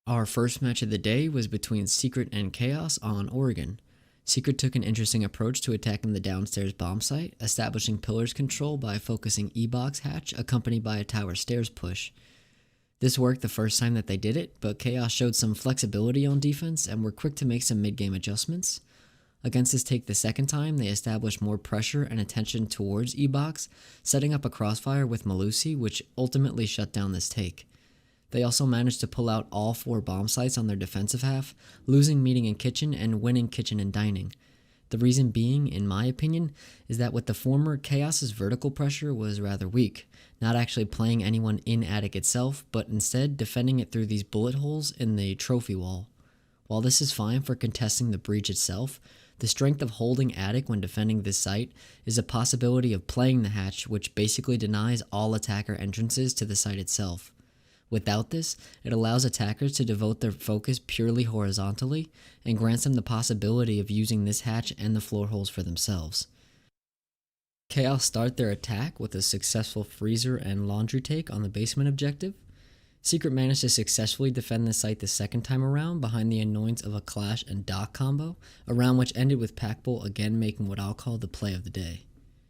Our first match of the day was between Secret and Chaos on Oregon. Secret took an interesting approach to attacking the downstairs bomb site, establishing pillars control by focusing E-box hatch accompanied by a tower stairs push. This worked the first time that they did it, but Chaos showed some flexibility on defense and were quick to make some mid-game adjustments. Against this take the second time, they established more pressure and attention towards E-box, setting up a crossfire with Malusi, which ultimately shut down this take. They also managed to pull out all 4 bomb sites on their defensive half, losing meeting and kitchen and winning kitchen and dining. The reason being, in my opinion, is that with the former, Chaos's vertical pressure was rather weak, not actually playing anyone in attic itself, but instead defending it through these bullet holes in the trophy wall. While this is fine for contesting the breach itself, the strength of holding attic when defending this site is a possibility of playing the hatch, which basically denies all attacker entrances to the site itself. Without this, it allows attackers to devote their focus purely horizontally and grants them the possibility of using this hatch and the floor holes for themselves. Chaos start their attack with a successful freezer and laundry take on the basement objective. Secret managed to successfully defend the site the second time around behind the annoyance of a clash and dock combo, a round which ended with Packbull again making what I'll call the play of the day.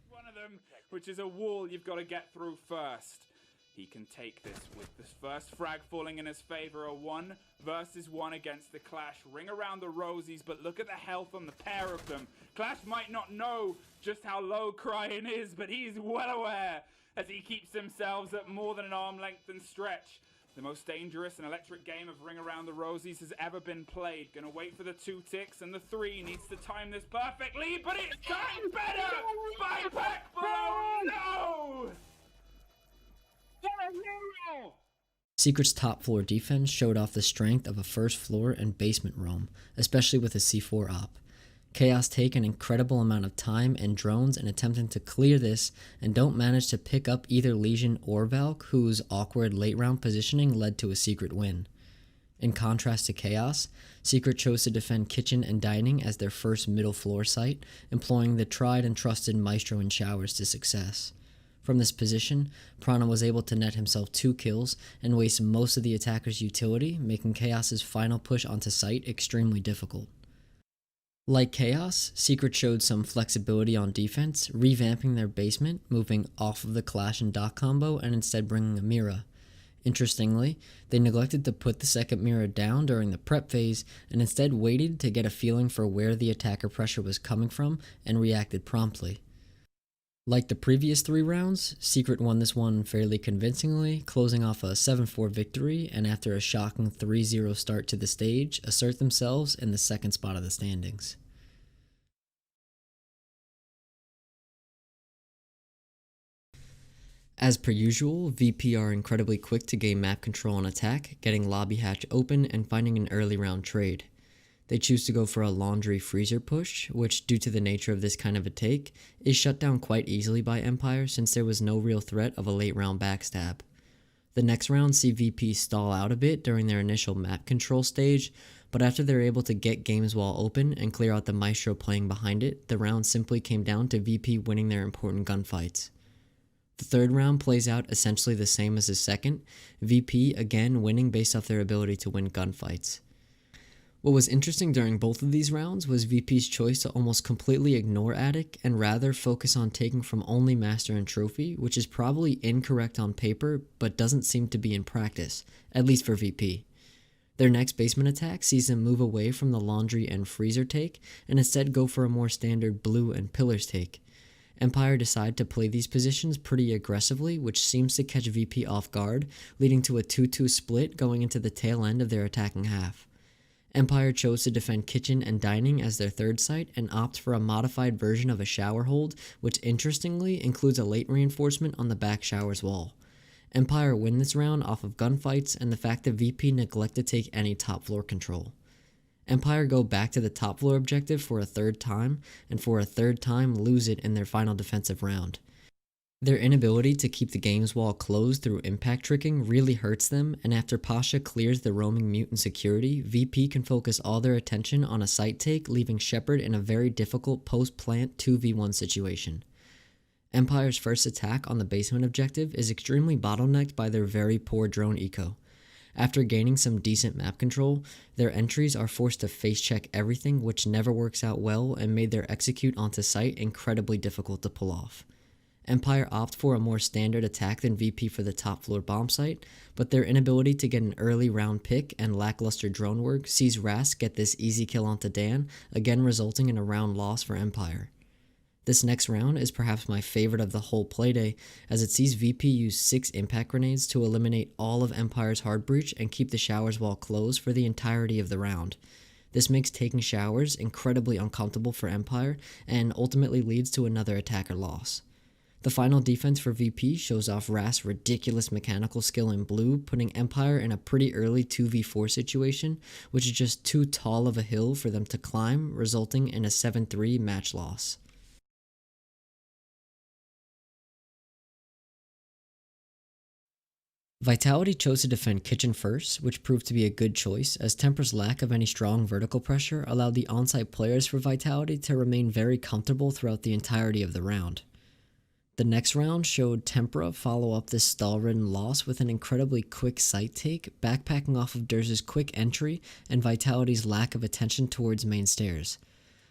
One of them, which is a wall you've got to get through first. He can take this with this first frag falling in his favor, a 1 versus 1 against the Clash. Ring around the Rosies, but look at the health on the pair of them. Clash might not know just how low Cryin is, but he's well aware as he keeps themselves at more than an arm length and stretch. The most dangerous and electric game of Ring Around the Rosies has ever been played. Gonna wait for the 2 ticks, and the 3 needs to time this perfectly, but it's timed better by Packbull! No! Secret's top floor defense showed off the strength of a first floor and basement roam, especially with a C4 op. Chaos take an incredible amount of time and drones in attempting to clear this and don't manage to pick up either Legion or Valk, whose awkward late round positioning led to a Secret win. In contrast to Chaos, Secret chose to defend kitchen and dining as their first middle floor site, employing the tried and trusted Maestro and Showers to success. From this position, Prana was able to net himself 2 kills and waste most of the attacker's utility, making Chaos's final push onto site extremely difficult. Like Chaos, Secret showed some flexibility on defense, revamping their basement, moving off of the Clash and Dock combo and instead bringing a Mira. Interestingly, they neglected to put the second Mira down during the prep phase and instead waited to get a feeling for where the attacker pressure was coming from and reacted promptly. Like the previous 3 rounds, Secret won this one fairly convincingly, closing off a 7-4 victory, and after a shocking 3-0 start to the stage, assert themselves in the second spot of the standings. As per usual, VP are incredibly quick to gain map control and attack, getting lobby hatch open and finding an early round trade. They choose to go for a laundry freezer push, which, due to the nature of this kind of a take, is shut down quite easily by Empire since there was no real threat of a late round backstab. The next round see VP stall out a bit during their initial map control stage, but after they're able to get games wall open and clear out the Maestro playing behind it, the round simply came down to VP winning their important gunfights. The third round plays out essentially the same as the second, VP again winning based off their ability to win gunfights. What was interesting during both of these rounds was VP's choice to almost completely ignore Attic and rather focus on taking from only Master and Trophy, which is probably incorrect on paper but doesn't seem to be in practice, at least for VP. Their next basement attack sees them move away from the laundry and freezer take and instead go for a more standard blue and pillars take. Empire decide to play these positions pretty aggressively, which seems to catch VP off guard, leading to a 2-2 split going into the tail end of their attacking half. Empire chose to defend kitchen and dining as their third site and opt for a modified version of a shower hold, which interestingly includes a late reinforcement on the back shower's wall. Empire win this round off of gunfights and the fact that VP neglect to take any top floor control. Empire go back to the top floor objective for a third time, and for a third time lose it in their final defensive round. Their inability to keep the game's wall closed through impact tricking really hurts them, and after Pasha clears the roaming mutant security, VP can focus all their attention on a site take, leaving Shepard in a very difficult post-plant 2v1 situation. Empire's first attack on the basement objective is extremely bottlenecked by their very poor drone eco. After gaining some decent map control, their entries are forced to face check everything, which never works out well and made their execute onto site incredibly difficult to pull off. Empire opt for a more standard attack than VP for the top floor bomb site, but their inability to get an early round pick and lackluster drone work sees Rask get this easy kill onto Dan, again resulting in a round loss for Empire. This next round is perhaps my favorite of the whole Playday, as it sees VP use 6 impact grenades to eliminate all of Empire's hard breach and keep the showers wall closed for the entirety of the round. This makes taking showers incredibly uncomfortable for Empire and ultimately leads to another attacker loss. The final defense for VP shows off Rask's ridiculous mechanical skill in blue, putting Empire in a pretty early 2v4 situation, which is just too tall of a hill for them to climb, resulting in a 7-3 match loss. Vitality chose to defend kitchen first, which proved to be a good choice, as Tempra's lack of any strong vertical pressure allowed the on-site players for Vitality to remain very comfortable throughout the entirety of the round. The next round showed Tempra follow up this stall-ridden loss with an incredibly quick site take, backpacking off of Durz's quick entry and Vitality's lack of attention towards main stairs.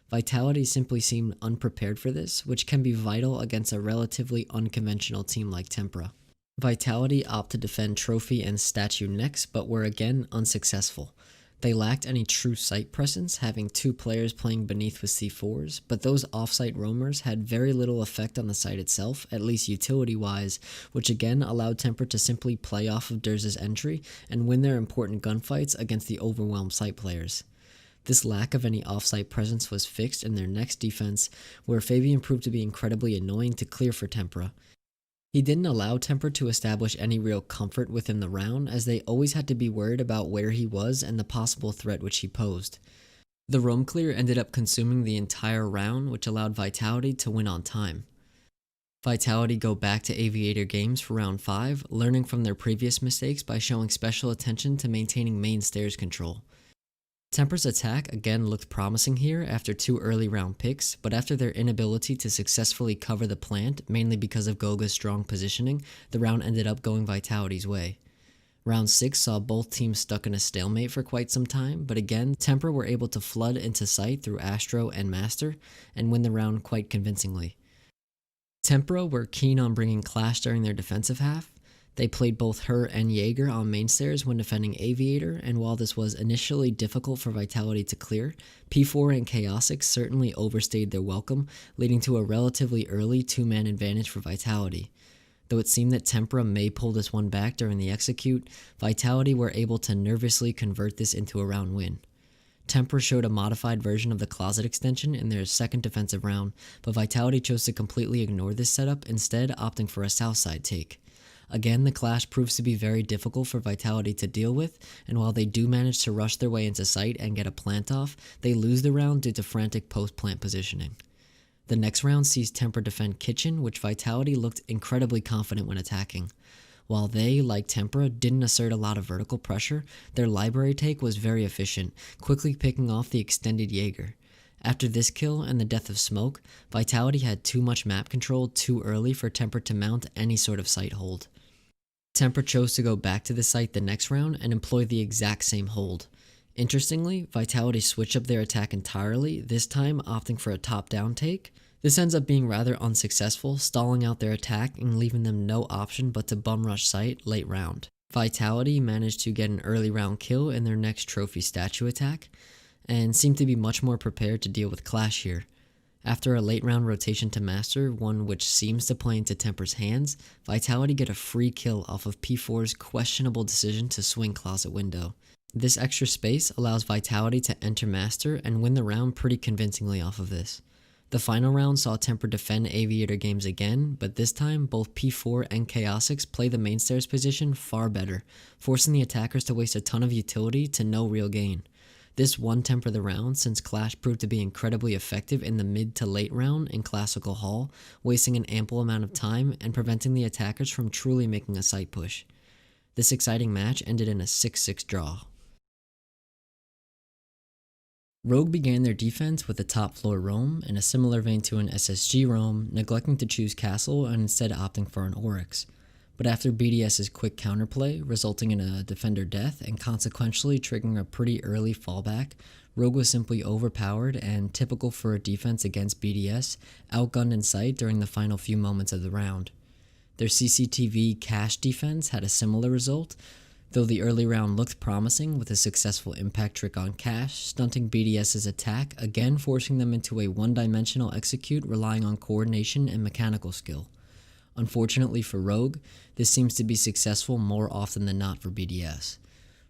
Vitality simply seemed unprepared for this, which can be vital against a relatively unconventional team like Tempra. Vitality opt to defend Trophy and Statue next, but were again unsuccessful. They lacked any true site presence, having 2 players playing beneath with C4s, but those off-site roamers had very little effect on the site itself, at least utility-wise, which again allowed Tempra to simply play off of Durz's entry and win their important gunfights against the overwhelmed site players. This lack of any off-site presence was fixed in their next defense, where Fabian proved to be incredibly annoying to clear for Tempra. He didn't allow Tempra to establish any real comfort within the round, as they always had to be worried about where he was and the possible threat which he posed. The roam clear ended up consuming the entire round, which allowed Vitality to win on time. Vitality go back to Aviator games for round 5, learning from their previous mistakes by showing special attention to maintaining main stairs control. Tempra's attack again looked promising here after 2 early round picks, but after their inability to successfully cover the plant, mainly because of Goga's strong positioning, the round ended up going Vitality's way. Round 6 saw both teams stuck in a stalemate for quite some time, but again, Tempra were able to flood into site through Astro and Master, and win the round quite convincingly. Tempra were keen on bringing Clash during their defensive half. They played both her and Jaeger on main stairs when defending Aviator, and while this was initially difficult for Vitality to clear, P4 and Chaosic certainly overstayed their welcome, leading to a relatively early 2-man advantage for Vitality. Though it seemed that Tempra may pull this one back during the execute, Vitality were able to nervously convert this into a round win. Tempra showed a modified version of the closet extension in their second defensive round, but Vitality chose to completely ignore this setup, instead opting for a southside take. Again, the clash proves to be very difficult for Vitality to deal with, and while they do manage to rush their way into site and get a plant off, they lose the round due to frantic post-plant positioning. The next round sees Tempra defend Kitchen, which Vitality looked incredibly confident when attacking. While they, like Tempra, didn't assert a lot of vertical pressure, their library take was very efficient, quickly picking off the extended Jaeger. After this kill and the death of Smoke, Vitality had too much map control too early for Tempra to mount any sort of site hold. Tempra chose to go back to the site the next round and employ the exact same hold. Interestingly, Vitality switched up their attack entirely, this time opting for a top-down take. This ends up being rather unsuccessful, stalling out their attack and leaving them no option but to bum rush site late round. Vitality managed to get an early round kill in their next trophy statue attack, and seemed to be much more prepared to deal with Clash here. After a late round rotation to Master, one which seems to play into Tempra's hands, Vitality get a free kill off of P4's questionable decision to swing Closet Window. This extra space allows Vitality to enter Master and win the round pretty convincingly off of this. The final round saw Tempra defend Aviator games again, but this time both P4 and Chaosics play the main stairs position far better, forcing the attackers to waste a ton of utility to no real gain. This won Tempra the round since Clash proved to be incredibly effective in the mid to late round in Classical Hall, wasting an ample amount of time and preventing the attackers from truly making a site push. This exciting match ended in a 6-6 draw. Rogue began their defense with a top floor roam, in a similar vein to an SSG roam, neglecting to choose castle and instead opting for an Oryx. but after BDS's quick counterplay, resulting in a defender death and consequentially triggering a pretty early fallback, Rogue was simply overpowered and, typical for a defense against BDS, outgunned in sight during the final few moments of the round. Their CCTV cache defense had a similar result, though the early round looked promising with a successful impact trick on cache, stunting BDS's attack, again forcing them into a one-dimensional execute relying on coordination and mechanical skill. Unfortunately for Rogue, this seems to be successful more often than not for BDS.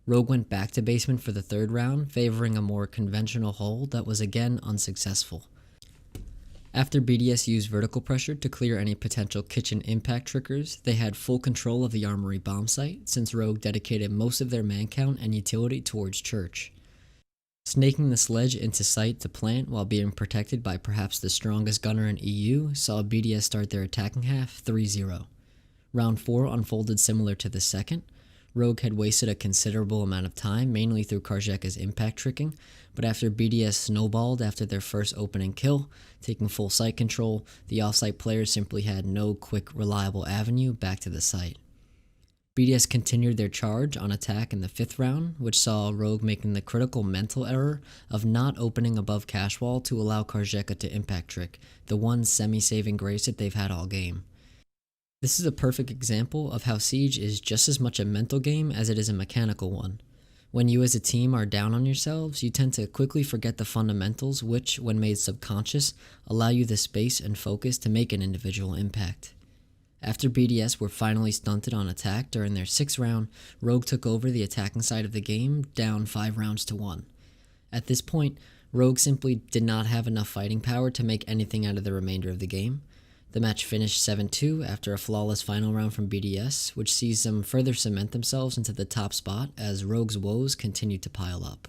Rogue went back to basement for the third round, favoring a more conventional hold that was again unsuccessful. After BDS used vertical pressure to clear any potential kitchen impact triggers, they had full control of the armory bomb site, since Rogue dedicated most of their man count and utility towards church. Snaking the sledge into sight to plant while being protected by perhaps the strongest gunner in EU saw BDS start their attacking half 3-0. Round 4 unfolded similar to the second. Rogue had wasted a considerable amount of time, mainly through Karjeka's impact tricking, but after BDS snowballed after their first opening kill, taking full site control, the off-site players simply had no quick, reliable avenue back to the site. BDS continued their charge on attack in the 5th round, which saw Rogue making the critical mental error of not opening above cache wall to allow Karjeka to impact trick, the one semi-saving grace that they've had all game. This is a perfect example of how Siege is just as much a mental game as it is a mechanical one. When you as a team are down on yourselves, you tend to quickly forget the fundamentals which, when made subconscious, allow you the space and focus to make an individual impact. After BDS were finally stunted on attack during their 6th round, Rogue took over the attacking side of the game, down 5 rounds to 1. At this point, Rogue simply did not have enough fighting power to make anything out of the remainder of the game. The match finished 7-2 after a flawless final round from BDS, which sees them further cement themselves into the top spot as Rogue's woes continued to pile up.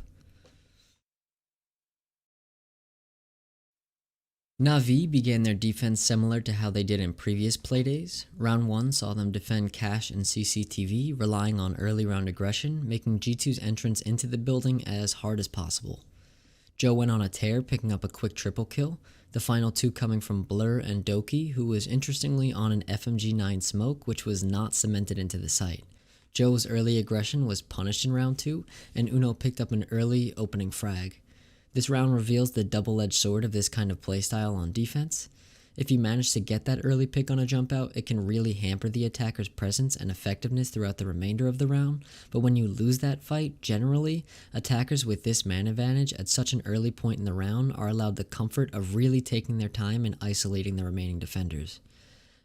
Na'Vi began their defense similar to how they did in previous playdays. Round 1 saw them defend cache and CCTV, relying on early round aggression, making G2's entrance into the building as hard as possible. Joe went on a tear, picking up a quick triple kill, the final 2 coming from Blur and Doki, who was interestingly on an FMG9 smoke, which was not cemented into the site. Joe's early aggression was punished in round 2, and Uno picked up an early opening frag. This round reveals the double-edged sword of this kind of playstyle on defense. If you manage to get that early pick on a jump out, it can really hamper the attacker's presence and effectiveness throughout the remainder of the round, but when you lose that fight, generally, attackers with this man advantage at such an early point in the round are allowed the comfort of really taking their time and isolating the remaining defenders.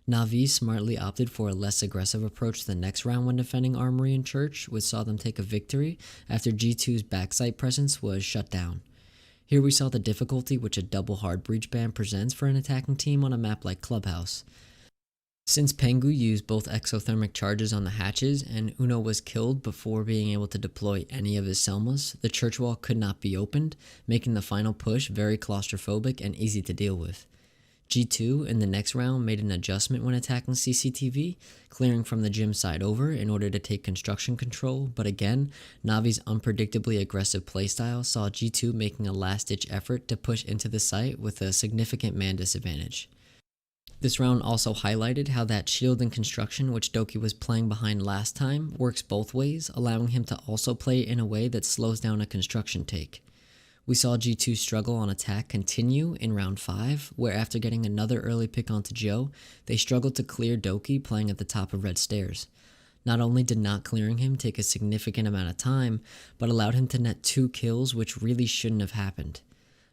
Na'Vi smartly opted for a less aggressive approach the next round when defending Armory and Church, which saw them take a victory after G2's backside presence was shut down. Here we saw the difficulty which a double hard breach ban presents for an attacking team on a map like Clubhouse. Since Pengu used both exothermic charges on the hatches and Uno was killed before being able to deploy any of his Selmas, the church wall could not be opened, making the final push very claustrophobic and easy to deal with. G2 in the next round made an adjustment when attacking CCTV, clearing from the gym side over in order to take construction control, but again, Navi's unpredictably aggressive playstyle saw G2 making a last-ditch effort to push into the site with a significant man disadvantage. This round also highlighted how that shield and construction which Doki was playing behind last time works both ways, allowing him to also play in a way that slows down a construction take. We saw G2 struggle on attack continue in round 5, where after getting another early pick onto Joe, they struggled to clear Doki playing at the top of red stairs. Not only did not clearing him take a significant amount of time, but allowed him to net 2 kills which really shouldn't have happened.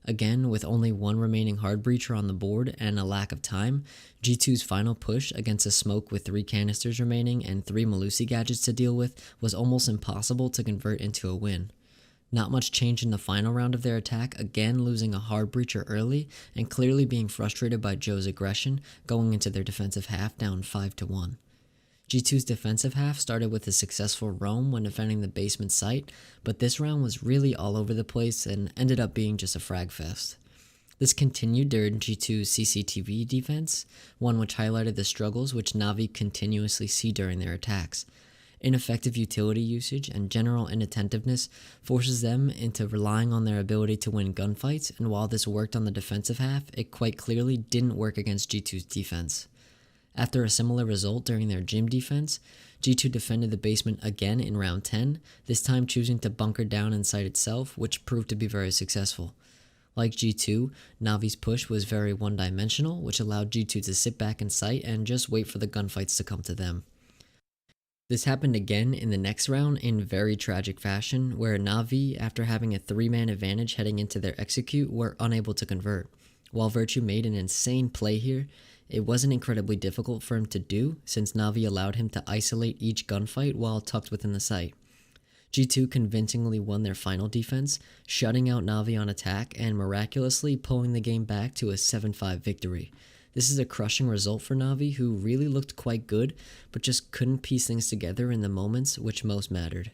Again, with only 1 remaining hard breacher on the board and a lack of time, G2's final push against a smoke with 3 canisters remaining and 3 Malusi gadgets to deal with was almost impossible to convert into a win. Not much change in the final round of their attack, again losing a hard breacher early and clearly being frustrated by Joe's aggression, going into their defensive half down 5-1. G2's defensive half started with a successful roam when defending the basement site, but this round was really all over the place and ended up being just a frag fest. This continued during G2's CCTV defense, one which highlighted the struggles which Na'Vi continuously see during their attacks. Ineffective utility usage and general inattentiveness forces them into relying on their ability to win gunfights, and while this worked on the defensive half, it quite clearly didn't work against G2's defense. After a similar result during their gym defense, G2 defended the basement again in round 10, this time choosing to bunker down inside itself, which proved to be very successful. Like G2, Navi's push was very one-dimensional, which allowed G2 to sit back in sight and just wait for the gunfights to come to them. This happened again in the next round in very tragic fashion, where Navi, after having a 3-man advantage heading into their execute, were unable to convert. While Virtue made an insane play here, it wasn't incredibly difficult for him to do, since Navi allowed him to isolate each gunfight while tucked within the site. G2 convincingly won their final defense, shutting out Navi on attack and miraculously pulling the game back to a 7-5 victory. This is a crushing result for Navi, who really looked quite good, but just couldn't piece things together in the moments which most mattered.